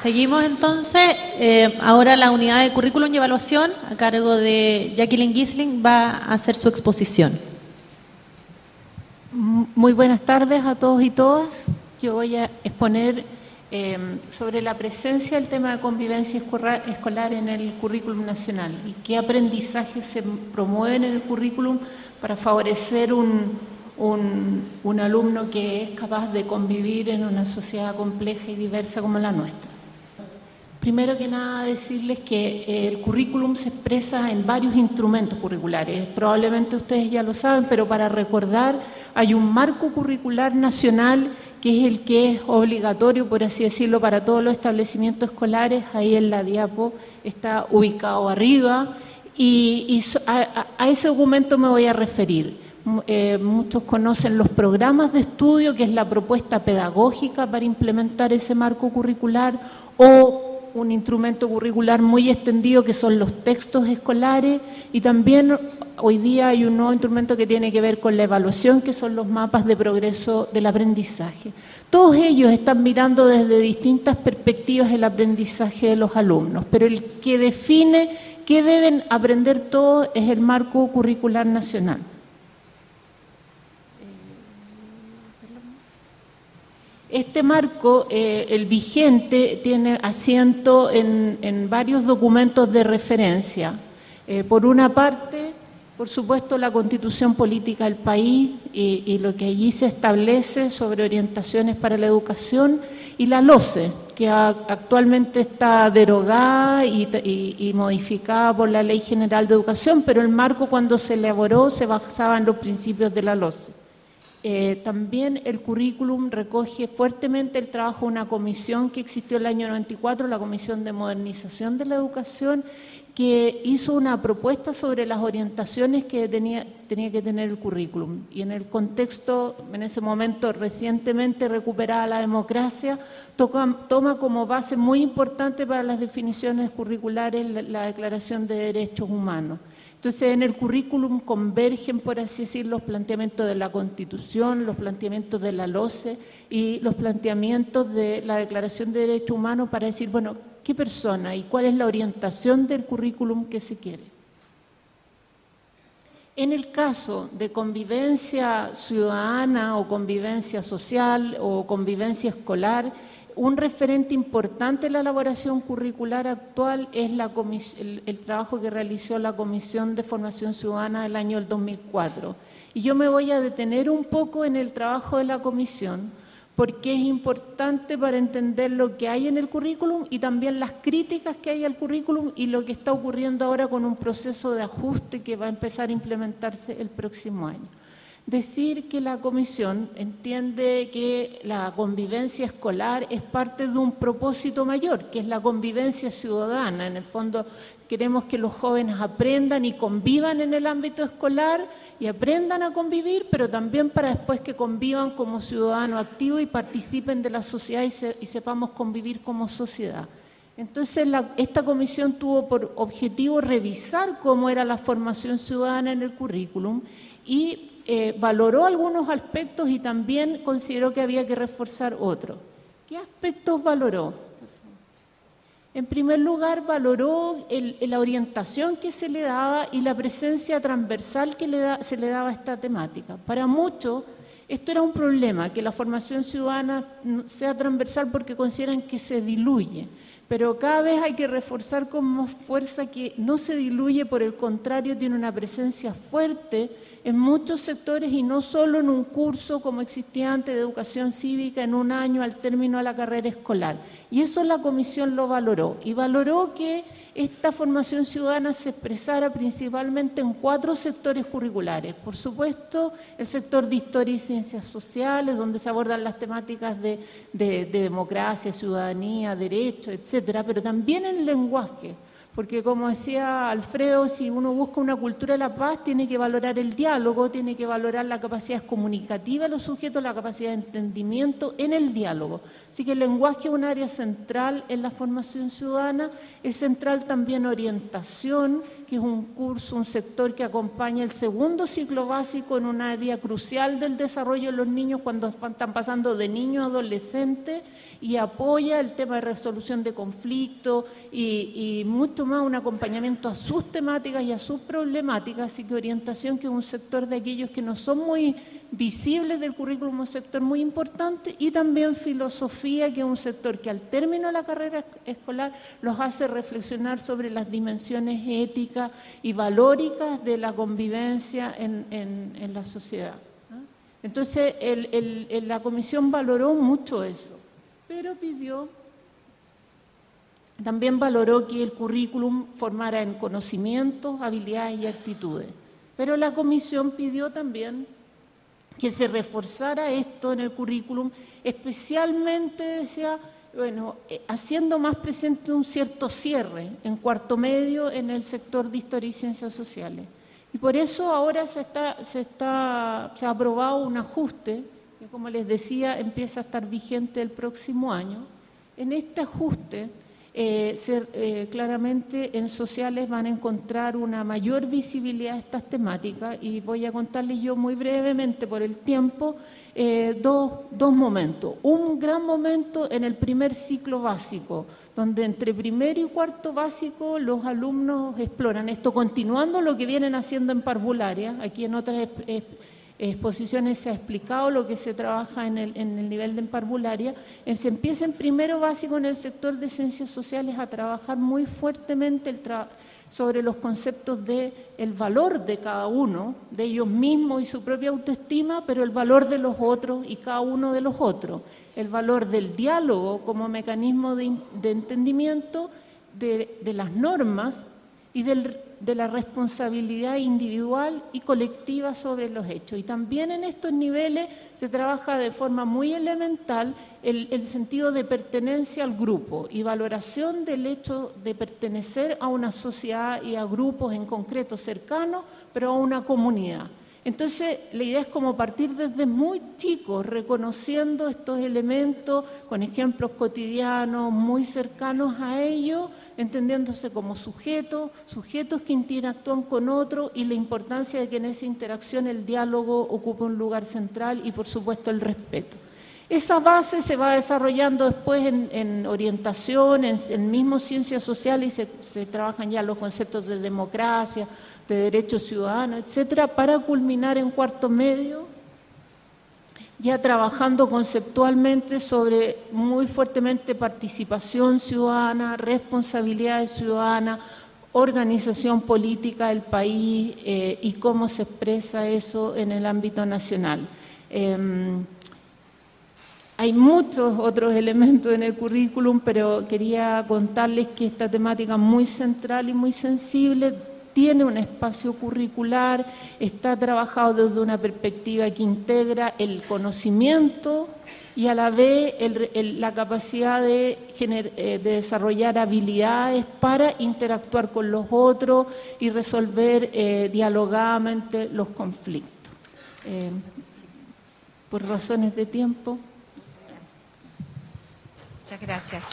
Seguimos entonces. Ahora la unidad de currículum y evaluación, a cargo de Jacqueline Gisling, va a hacer su exposición. Muy buenas tardes a todos y todas. Yo voy a exponer sobre la presencia del tema de convivencia escolar en el currículum nacional y qué aprendizajes se promueven en el currículum para favorecer un alumno que es capaz de convivir en una sociedad compleja y diversa como la nuestra. Primero que nada, decirles que el currículum se expresa en varios instrumentos curriculares. Probablemente ustedes ya lo saben, pero para recordar, hay un marco curricular nacional que es el que es obligatorio, por así decirlo, para todos los establecimientos escolares. Ahí en la diapo está ubicado arriba y a ese documento me voy a referir. Muchos conocen los programas de estudio, que es la propuesta pedagógica para implementar ese marco curricular, o un instrumento curricular muy extendido que son los textos escolares, y también hoy día hay un nuevo instrumento que tiene que ver con la evaluación, que son los mapas de progreso del aprendizaje. Todos ellos están mirando desde distintas perspectivas el aprendizaje de los alumnos, pero el que define qué deben aprender todos es el marco curricular nacional. Este marco, el vigente, tiene asiento en varios documentos de referencia. Por una parte, por supuesto, la Constitución Política del país y lo que allí se establece sobre orientaciones para la educación, y la LOCE, que actualmente está derogada y modificada por la Ley General de Educación, pero el marco, cuando se elaboró, se basaba en los principios de la LOCE. También el currículum recoge fuertemente el trabajo de una comisión que existió en el año 94, la Comisión de Modernización de la Educación, que hizo una propuesta sobre las orientaciones que tenía que tener el currículum. Y en el contexto, en ese momento recientemente recuperada la democracia, toma como base muy importante para las definiciones curriculares la Declaración de Derechos Humanos. Entonces, en el currículum convergen, por así decir, los planteamientos de la Constitución, los planteamientos de la LOCE y los planteamientos de la Declaración de Derechos Humanos para decir, bueno, ¿qué persona y cuál es la orientación del currículum que se quiere? En el caso de convivencia ciudadana o convivencia social o convivencia escolar, un referente importante en la elaboración curricular actual es el trabajo que realizó la Comisión de Formación Ciudadana del año 2004. Y yo me voy a detener un poco en el trabajo de la comisión, porque es importante para entender lo que hay en el currículum y también las críticas que hay al currículum y lo que está ocurriendo ahora con un proceso de ajuste que va a empezar a implementarse el próximo año. Decir que la comisión entiende que la convivencia escolar es parte de un propósito mayor, que es la convivencia ciudadana. En el fondo, queremos que los jóvenes aprendan y convivan en el ámbito escolar y aprendan a convivir, pero también para después que convivan como ciudadanos activos y participen de la sociedad y sepamos convivir como sociedad. Entonces, esta comisión tuvo por objetivo revisar cómo era la formación ciudadana en el currículum y valoró algunos aspectos y también consideró que había que reforzar otros. ¿Qué aspectos valoró? En primer lugar, valoró la orientación que se le daba y la presencia transversal que se le daba a esta temática. Para muchos, esto era un problema, que la formación ciudadana sea transversal porque consideran que se diluye. Pero cada vez hay que reforzar con más fuerza que no se diluye, por el contrario, tiene una presencia fuerte en muchos sectores y no solo en un curso como existía antes de educación cívica en un año al término de la carrera escolar. Y eso la comisión lo valoró y valoró que esta formación ciudadana se expresara principalmente en 4 sectores curriculares. Por supuesto, el sector de historia y ciencias sociales, donde se abordan las temáticas de democracia, ciudadanía, derechos, etcétera, pero también en lenguaje. Porque como decía Alfredo, si uno busca una cultura de la paz, tiene que valorar el diálogo, tiene que valorar la capacidad comunicativa de los sujetos, la capacidad de entendimiento en el diálogo. Así que el lenguaje es un área central en la formación ciudadana, es central también orientación, que es un curso, un sector que acompaña el segundo ciclo básico en un área crucial del desarrollo de los niños cuando están pasando de niños a adolescentes, y apoya el tema de resolución de conflictos y mucho más, un acompañamiento a sus temáticas y a sus problemáticas. Así que orientación, que es un sector de aquellos que no son muy visibles del currículum, un sector muy importante, y también filosofía, que es un sector que al término de la carrera escolar los hace reflexionar sobre las dimensiones éticas y valóricas de la convivencia en la sociedad. Entonces, la comisión valoró mucho eso, pero también valoró que el currículum formara en conocimientos, habilidades y actitudes. Pero la comisión pidió también que se reforzara esto en el currículum, especialmente, decía, bueno, haciendo más presente un cierto cierre en cuarto medio en el sector de Historia y Ciencias Sociales. Y por eso ahora se ha aprobado un ajuste, que como les decía, empieza a estar vigente el próximo año. En este ajuste, claramente en sociales van a encontrar una mayor visibilidad de estas temáticas, y voy a contarles yo muy brevemente por el tiempo dos momentos. Un gran momento en el primer ciclo básico, donde entre primero y cuarto básico los alumnos exploran esto, continuando lo que vienen haciendo en parvularia. Aquí en otras exposiciones se ha explicado lo que se trabaja en el nivel de parvularia. Se empieza en primero básico en el sector de ciencias sociales a trabajar muy fuertemente sobre los conceptos de el valor de cada uno, de ellos mismos y su propia autoestima, pero el valor de los otros y cada uno de los otros, el valor del diálogo como mecanismo de entendimiento de las normas y de la responsabilidad individual y colectiva sobre los hechos. Y también en estos niveles se trabaja de forma muy elemental el sentido de pertenencia al grupo y valoración del hecho de pertenecer a una sociedad y a grupos en concreto cercanos, pero a una comunidad. Entonces, la idea es como partir desde muy chicos, reconociendo estos elementos con ejemplos cotidianos muy cercanos a ellos, entendiéndose como sujetos que interactúan con otros, y la importancia de que en esa interacción el diálogo ocupe un lugar central y, por supuesto, el respeto. Esa base se va desarrollando después en orientación, en mismo ciencias sociales, y se trabajan ya los conceptos de democracia, de derechos ciudadanos, etcétera, para culminar en cuarto medio, ya trabajando conceptualmente sobre muy fuertemente participación ciudadana, responsabilidades ciudadanas, organización política del país y cómo se expresa eso en el ámbito nacional. Hay muchos otros elementos en el currículum, pero quería contarles que esta temática muy central y muy sensible tiene un espacio curricular, está trabajado desde una perspectiva que integra el conocimiento y a la vez la capacidad de desarrollar habilidades para interactuar con los otros y resolver dialogadamente los conflictos. Por razones de tiempo. Muchas gracias.